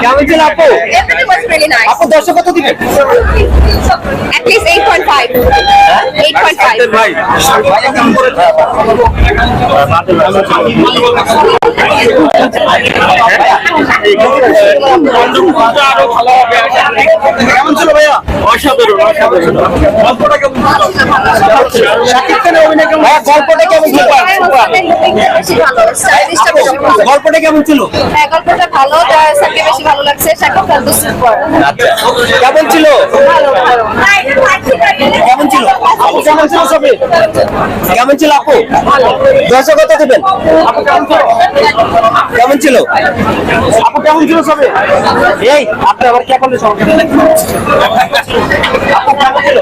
কেমন ছিল আপু? Everything was really nice. আপু 10 কত দিবেন? At least 8.5. 8.5. ভাই কেমন করেছে? কেমন ছিল ভাইয়া? অসাধারণ অসাধারণ। গল্পটা কেমন ছিল? শাকিব খানের অভিনয় কেমন? ভাইয়া গল্পটা কেমন ছিল? গল্পটা কেমন ছিল? হ্যাঁ, গল্পটা ভালো, সাকিব বেশি ভালো লাগছে, শাকিব খান তো সুপার। আচ্ছা কেমন ছিল? কেমন ছিল? আপু কেমন ছিল সবে? কেমন ছিল আপু? 10 কত দিবেন? আপু কেমন ছিল? কেমন ছিল? আপু কেমন ছিল সবে? এই আপনি আবার কে করলে সব? আপু কেমন ছিল?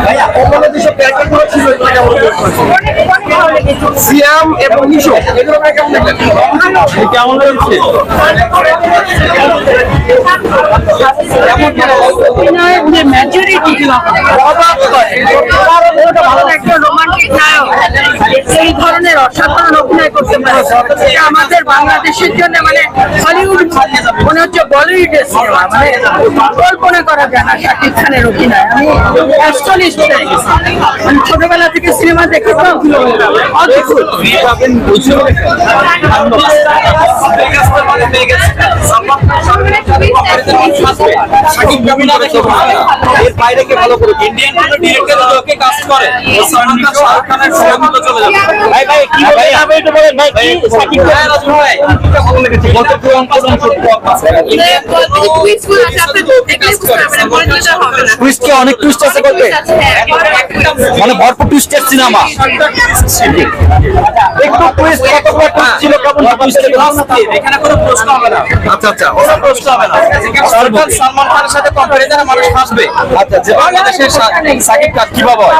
ভাইয়া ওখানে যেসব ক্যারেক্টারগুলো ছিল সিয়াম এবং নিশো এগুলো ভাই কেমন দেখলেন? কেমন লেগেছে? এই ধরনের অসাধারণ অভিনয় করতে পারে আমাদের বাংলাদেশের জন্য মানে হলিউড মনে হচ্ছে বলিউডের সিনেমা মানে কল্পনা করা যায় না শাকিব খানের অভিনয়। আমি অ্যাস্টনিশড হয়ে গেছি। আমি ছোটবেলা থেকে সিনেমা দেখি তো অদ্ভুত। এর বাইরে কে ভালো করে ইন্ডিয়ান কোনো ডিরেক্টর ওকে কাস্ট করে সালমান খান শাহরুখ খানের সঙ্গে চলে যাবে। ভাই ভাই কি ভাই আপনি একটু বলেন ভাই কি সাকিব খান রাজু ভাই এটা ভালো লেগেছে কত পুরান পুরান ছোট আছে টুইস্ট কি অনেক টুইস্ট আছে গল্পে মানে ভরপুর টুইস্টের সিনেমা একটু টুইস্ট কতটা টুইস্ট ছিল কেমন টুইস্ট এখানে কোনো প্রশ্ন হবে না। আচ্ছা আচ্ছা কোনো প্রশ্ন হবে না সরকার সালমান খানের সাথে কম্পারিজনে মানুষ হাসবে। আচ্ছা যে বাংলাদেশের সাকিব খান কিভাবে হয়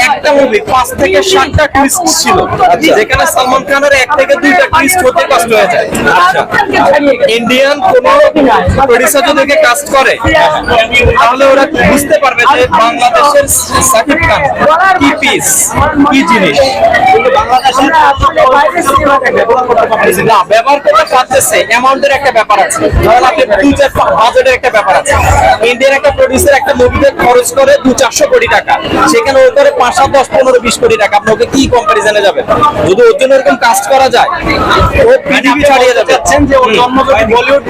একটা মুভি 5 থেকে 7টা টুইস্ট ছিল যেখানে সালমান খানের 1 থেকে 2টা টুইস্ট হতে কষ্ট হয়ে যায়। আচ্ছা ইন্ডিয়ান কোন প্রোডিউসার যদি কাস্ট করে তাহলে ওরা বুঝতে পারবে যে বাংলাদেশের সাকিব খান কি পিস কি জিনিস কিন্তু বাংলাদেশের না ব্যবহার করতে পারতেছে অ্যামাউন্টের একটা ব্যাপার আছে ধরেন আপনি 2-4 বাজেটের একটা ব্যাপার আছে। ইন্ডিয়ান একটা প্রোডিউসার একটা মুভিতে খরচ করে 200-400 কোটি টাকা সেখানে ওর করে 5-10-15-20 কোটি টাকা আপনি ওকে কি কম্পারিজনে যাবে যদি ওর জন্য এরকম কাস্ট করা যায় ও পৃথিবী ছাড়িয়ে যাবে যে ওর জন্ম যদি বলিউড